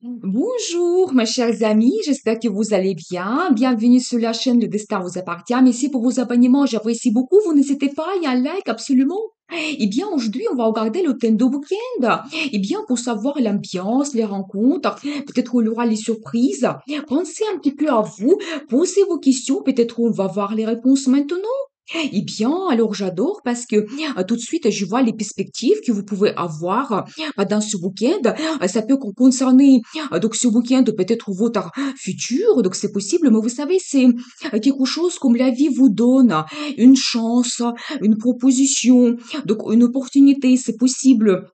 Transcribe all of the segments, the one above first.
Bonjour, mes chers amis, j'espère que vous allez bien. Bienvenue sur la chaîne Le Destin vous appartient. Merci pour vos abonnements, j'apprécie beaucoup. Vous n'hésitez pas, il y a un like, absolument. Eh bien, aujourd'hui, on va regarder le thème de week-end. Eh bien, pour savoir l'ambiance, les rencontres, peut-être il y aura les surprises. Pensez un petit peu à vous, posez vos questions, peut-être on va voir les réponses maintenant. Eh bien, alors j'adore parce que tout de suite, je vois les perspectives que vous pouvez avoir dans ce week-end. Ça peut concerner donc ce week-end peut-être votre futur, donc c'est possible, mais vous savez, c'est quelque chose comme la vie vous donne, une chance, une proposition, donc une opportunité, c'est possible.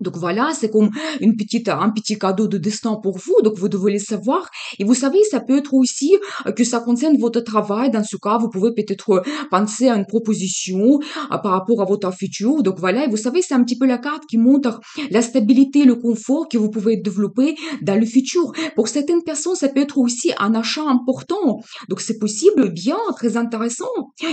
Donc voilà, c'est comme un petit cadeau de destin pour vous, donc vous devez le savoir. Et vous savez, ça peut être aussi que ça concerne votre travail. Dans ce cas, vous pouvez peut-être penser à une proposition par rapport à votre futur. Donc voilà, et vous savez, c'est un petit peu la carte qui montre la stabilité, le confort que vous pouvez développer dans le futur. Pour certaines personnes, ça peut être aussi un achat important. Donc c'est possible, bien, très intéressant.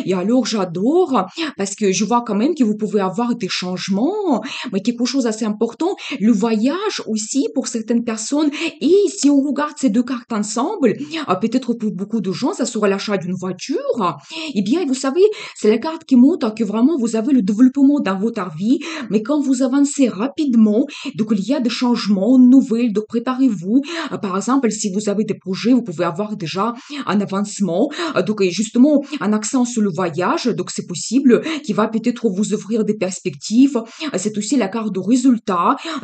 Et alors, j'adore parce que je vois quand même que vous pouvez avoir des changements, mais quelque chose d'assez important, le voyage aussi pour certaines personnes. Et si on regarde ces deux cartes ensemble, peut-être pour beaucoup de gens, ça sera l'achat d'une voiture. Eh bien, vous savez, c'est la carte qui montre que vraiment vous avez le développement dans votre vie, mais quand vous avancez rapidement, donc il y a des changements nouvelles, donc préparez-vous. Par exemple, si vous avez des projets, vous pouvez avoir déjà un avancement, donc justement un accent sur le voyage, donc c'est possible, qui va peut-être vous offrir des perspectives. C'est aussi la carte de résultat.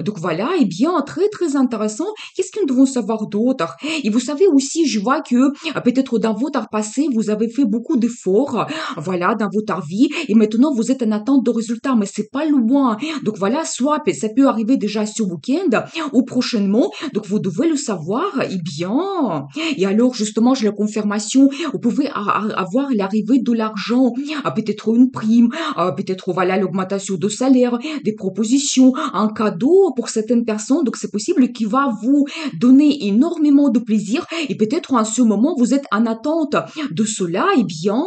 Donc voilà, et bien, très très intéressant. Qu'est-ce que nous devons savoir d'autre? Et vous savez aussi, je vois que peut-être dans votre passé, vous avez fait beaucoup d'efforts, voilà, dans votre vie, et maintenant vous êtes en attente de résultats, mais c'est pas loin. Donc voilà, soit ça peut arriver déjà ce week-end ou prochainement, donc vous devez le savoir, et bien. Et alors, justement, j'ai la confirmation, vous pouvez avoir l'arrivée de l'argent, peut-être une prime, peut-être voilà l'augmentation de salaire, des propositions, un cadeau pour certaines personnes. Donc c'est possible qu'il va vous donner énormément de plaisir et peut-être en ce moment vous êtes en attente de cela. Eh bien,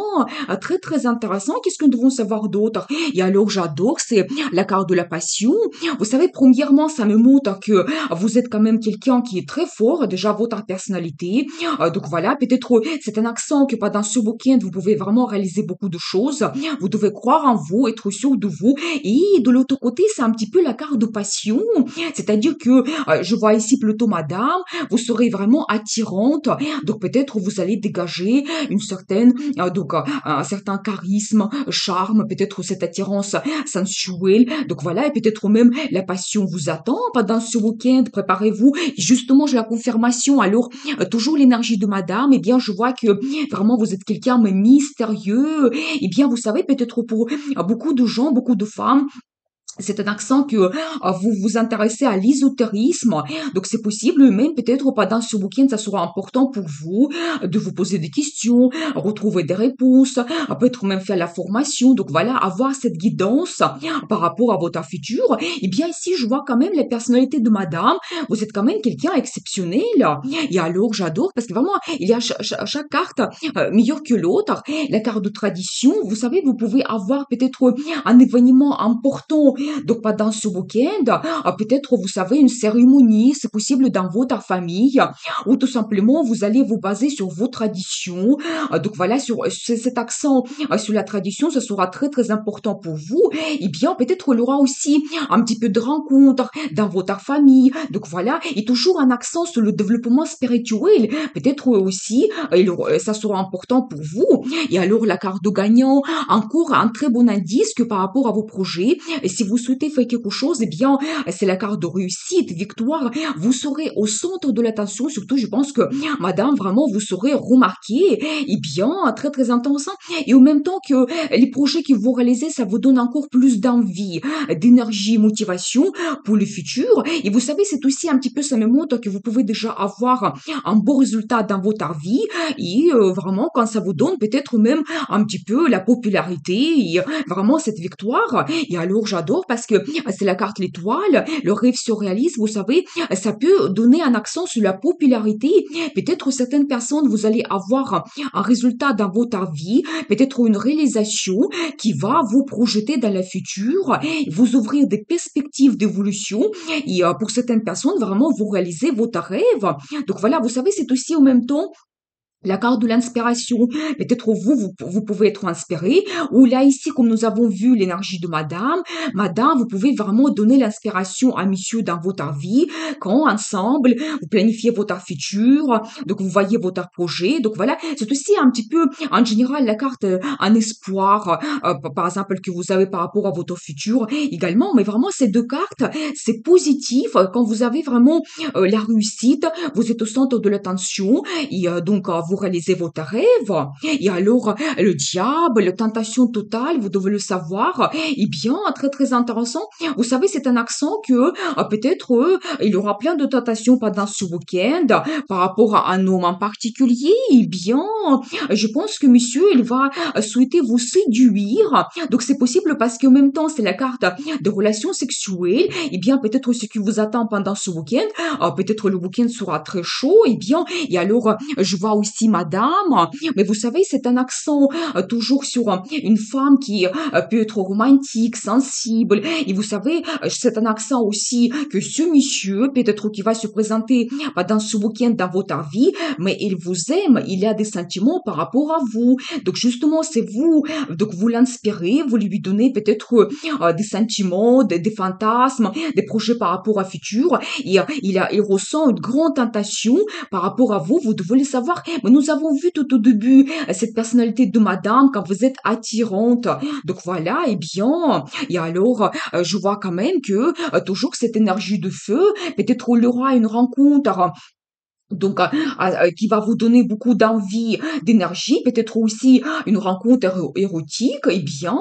très très intéressant. Qu'est-ce que nous devons savoir d'autre? Et alors j'adore, c'est la carte de la passion. Vous savez, premièrement, ça me montre que vous êtes quand même quelqu'un qui est très fort, déjà votre personnalité. Donc voilà, peut-être c'est un accent que pendant ce week-end vous pouvez vraiment réaliser beaucoup de choses. Vous devez croire en vous, être sûr de vous. Et de l'autre côté, c'est un petit peu la carte de passion. C'est-à-dire que je vois ici plutôt madame, vous serez vraiment attirante. Donc peut-être vous allez dégager une certaine, un certain charisme, charme, peut-être cette attirance sensuelle. Donc voilà, et peut-être même la passion vous attend pendant ce week-end. Préparez-vous. Justement, j'ai la confirmation. Alors, toujours l'énergie de madame. Eh bien, je vois que vraiment vous êtes quelqu'un mais mystérieux. Eh bien, vous savez, peut-être pour beaucoup de gens, beaucoup de femmes, c'est un accent que vous vous intéressez à l'ésotérisme, donc c'est possible, même peut-être pendant ce week-end, ça sera important pour vous de vous poser des questions, retrouver des réponses, peut-être même faire la formation, donc voilà, avoir cette guidance par rapport à votre futur. Et bien ici, je vois quand même les personnalités de madame, vous êtes quand même quelqu'un exceptionnel, et alors j'adore, parce que vraiment, il y a chaque carte meilleure que l'autre, la carte de tradition, vous savez, vous pouvez avoir peut-être un événement important donc pendant ce week-end, peut-être vous savez une cérémonie, c'est possible dans votre famille, ou tout simplement vous allez vous baser sur vos traditions. Donc voilà, sur cet accent sur la tradition, ce sera très très important pour vous. Et bien peut-être il y aura aussi un petit peu de rencontres dans votre famille. Donc voilà, et toujours un accent sur le développement spirituel. Peut-être aussi, ça sera important pour vous. Et alors la carte de gagnant, encore un très bon indice que par rapport à vos projets, et si vous souhaitez faire quelque chose, eh bien, c'est la carte de réussite, victoire. Vous serez au centre de l'attention. Surtout, je pense que, madame, vraiment, vous serez remarquée. Eh bien, très, très intéressant. Et en même temps que les projets que vous réalisez, ça vous donne encore plus d'envie, d'énergie, motivation pour le futur. Et vous savez, c'est aussi un petit peu, ça me montre que vous pouvez déjà avoir un beau résultat dans votre vie. Et vraiment, quand ça vous donne peut-être même un petit peu la popularité et vraiment cette victoire. Et alors, j'adore parce que c'est la carte l'étoile, le rêve surréaliste, vous savez, ça peut donner un accent sur la popularité. Peut-être certaines personnes, vous allez avoir un résultat dans votre vie, peut-être une réalisation qui va vous projeter dans le futur, vous ouvrir des perspectives d'évolution et pour certaines personnes, vraiment, vous réalisez votre rêve. Donc voilà, vous savez, c'est aussi en même temps la carte de l'inspiration. Peut-être vous pouvez être inspiré. Ou là, ici, comme nous avons vu l'énergie de madame, madame, vous pouvez vraiment donner l'inspiration à monsieur dans votre vie, quand ensemble, vous planifiez votre futur, donc vous voyez votre projet. Donc voilà, c'est aussi un petit peu, en général, la carte, un espoir, par exemple, que vous avez par rapport à votre futur également. Mais vraiment, ces deux cartes, c'est positif quand vous avez vraiment la réussite, vous êtes au centre de l'attention et donc vous réalisez votre rêve. Et alors, le diable, la tentation totale, vous devez le savoir, eh bien, très très intéressant. Vous savez, c'est un accent que peut-être il y aura plein de tentations pendant ce week-end par rapport à un homme en particulier. Eh bien, je pense que monsieur, il va souhaiter vous séduire. Donc, c'est possible parce qu'en même temps, c'est la carte de relations sexuelles. Eh bien, peut-être ce qui vous attend pendant ce week-end, peut-être le week-end sera très chaud. Eh bien, et alors, je vois aussi madame, mais vous savez, c'est un accent toujours sur une femme qui peut être romantique, sensible. Et vous savez, c'est un accent aussi que ce monsieur, peut-être qui va se présenter dans ce week-end dans votre vie, mais il vous aime, il a des sentiments par rapport à vous. Donc justement, c'est vous, donc vous l'inspirez, vous lui donnez peut-être des sentiments, des fantasmes, des projets par rapport à futur. Et il ressent une grande tentation par rapport à vous, vous devez le savoir. Mais nous avons vu tout au début cette personnalité de madame quand vous êtes attirante. Donc voilà, eh bien, et alors, je vois quand même que toujours cette énergie de feu, peut-être il y aura une rencontre donc qui va vous donner beaucoup d'envie, d'énergie, peut-être aussi une rencontre érotique, eh bien,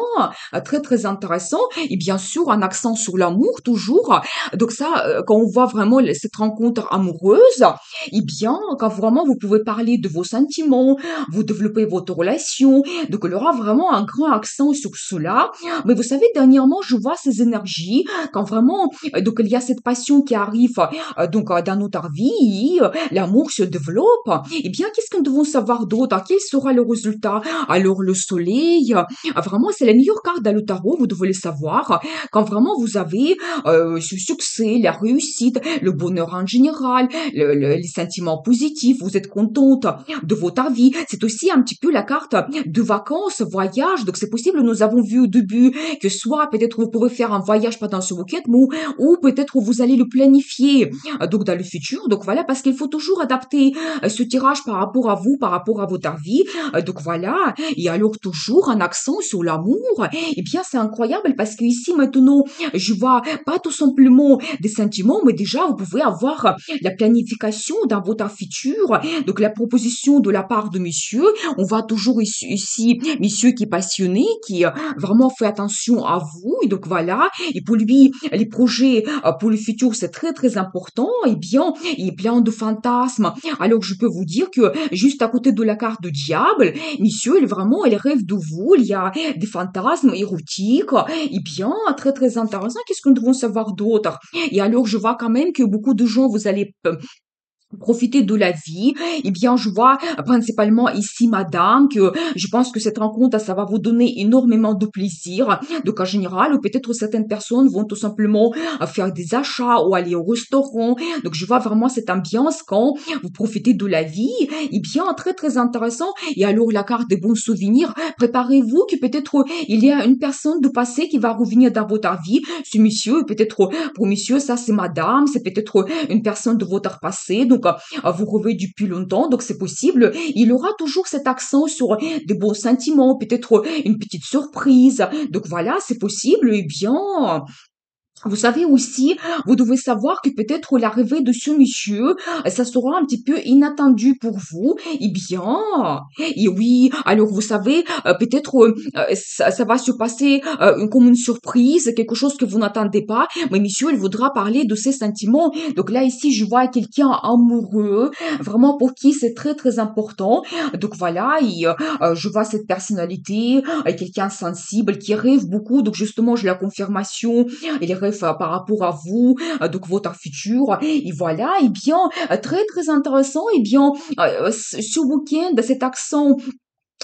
très très intéressant, et bien sûr un accent sur l'amour toujours. Donc ça, quand on voit vraiment cette rencontre amoureuse, eh bien, quand vraiment vous pouvez parler de vos sentiments, vous développez votre relation, donc il y aura vraiment un grand accent sur cela. Mais vous savez, dernièrement, je vois ces énergies, quand vraiment, donc il y a cette passion qui arrive dans notre vie, l'amour se développe, eh bien, qu'est-ce que nous devons savoir d'autre? Quel sera le résultat? Alors, le soleil, vraiment, c'est la meilleure carte dans le tarot, vous devez le savoir. Quand vraiment vous avez ce succès, la réussite, le bonheur en général, les sentiments positifs, vous êtes contente de votre vie. C'est aussi un petit peu la carte de vacances, voyage. Donc, c'est possible, nous avons vu au début que soit peut-être vous pourrez faire un voyage pendant ce week-end, ou peut-être vous allez le planifier donc dans le futur. Donc voilà, parce qu'il faut toujours adapter ce tirage par rapport à vous, par rapport à votre vie. Donc voilà, et alors toujours un accent sur l'amour. Eh bien, c'est incroyable parce que ici maintenant, je vois pas tout simplement des sentiments, mais déjà vous pouvez avoir la planification dans votre futur. Donc la proposition de la part de monsieur, on voit toujours ici monsieur qui est passionné, qui vraiment fait attention à vous. Et donc voilà, et pour lui, les projets pour le futur, c'est très très important. Eh bien, il est plein de fantasmes. Alors, je peux vous dire que juste à côté de la carte de diable, monsieur, il rêve de vous. Il y a des fantasmes érotiques. Eh bien, très très intéressant. Qu'est-ce que nous devons savoir d'autre? Et alors, je vois quand même que beaucoup de gens, vous allez profiter de la vie. Eh bien, je vois principalement ici, madame, que je pense que cette rencontre, ça va vous donner énormément de plaisir. Donc, en général, ou peut-être certaines personnes vont tout simplement faire des achats ou aller au restaurant. Donc, je vois vraiment cette ambiance quand vous profitez de la vie. Eh bien, très, très intéressant. Et alors, la carte des bons souvenirs, préparez-vous que peut-être il y a une personne de passé qui va revenir dans votre vie. Ce monsieur, peut-être pour monsieur, ça c'est madame, c'est peut-être une personne de votre passé. Donc, vous revoyez depuis longtemps, donc c'est possible. Il aura toujours cet accent sur des bons sentiments, peut-être une petite surprise. Donc voilà, c'est possible. Eh bien, Vous savez aussi, vous devez savoir que peut-être l'arrivée de ce monsieur, ça sera un petit peu inattendu pour vous. Eh bien, et oui, alors vous savez, peut-être ça va se passer comme une surprise, quelque chose que vous n'attendez pas, mais monsieur, il voudra parler de ses sentiments. Donc là, ici, je vois quelqu'un amoureux, vraiment pour qui c'est très, très important. Donc voilà, je vois cette personnalité, quelqu'un sensible qui rêve beaucoup. Donc justement, j'ai la confirmation et les rêves par rapport à vous, donc votre futur. Et voilà, et bien, très très intéressant, et bien, ce week-end, cet accent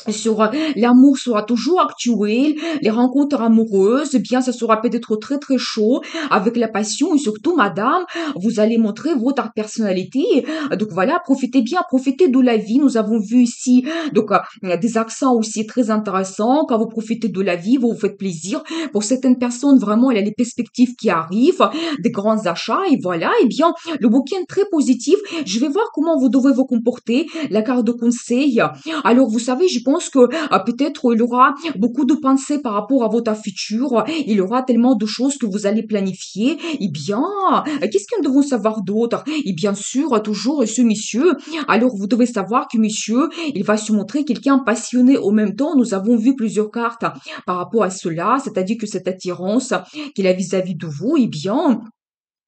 sur l'amour sera toujours actuel, les rencontres amoureuses, eh bien, ça sera peut-être très très chaud, avec la passion, et surtout, madame, vous allez montrer votre personnalité. Donc voilà, profitez bien, profitez de la vie. Nous avons vu ici, donc, des accents aussi très intéressants. Quand vous profitez de la vie, vous vous faites plaisir. Pour certaines personnes, vraiment, il y a les perspectives qui arrivent, des grands achats, et voilà, eh bien, le week-end très positif. Je vais voir comment vous devez vous comporter, la carte de conseil. Alors, vous savez, je pense que peut-être il aura beaucoup de pensées par rapport à votre futur. Il y aura tellement de choses que vous allez planifier. Eh bien, qu'est-ce que nous devons savoir d'autre? Et bien sûr, toujours ce monsieur. Alors, vous devez savoir que monsieur, il va se montrer quelqu'un passionné au même temps. Nous avons vu plusieurs cartes par rapport à cela, c'est-à-dire que cette attirance qu'il a vis-à-vis de vous, eh bien,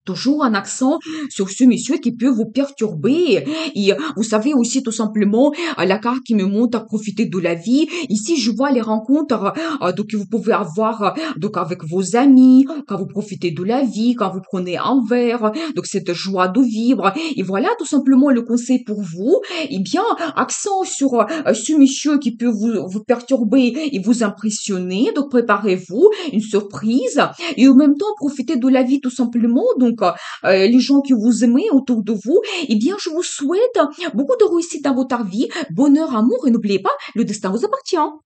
toujours un accent sur ce monsieur qui peut vous perturber. Et vous savez aussi tout simplement la carte qui me montre à profiter de la vie. Ici, je vois les rencontres donc que vous pouvez avoir donc avec vos amis, quand vous profitez de la vie, quand vous prenez un verre, donc cette joie de vivre. Et voilà tout simplement le conseil pour vous. Eh bien, accent sur ce monsieur qui peut vous perturber et vous impressionner. Donc préparez-vous une surprise et en même temps profitez de la vie tout simplement. Donc les gens que vous aimez autour de vous, eh bien je vous souhaite beaucoup de réussite dans votre vie, bonheur, amour et n'oubliez pas, le destin vous appartient.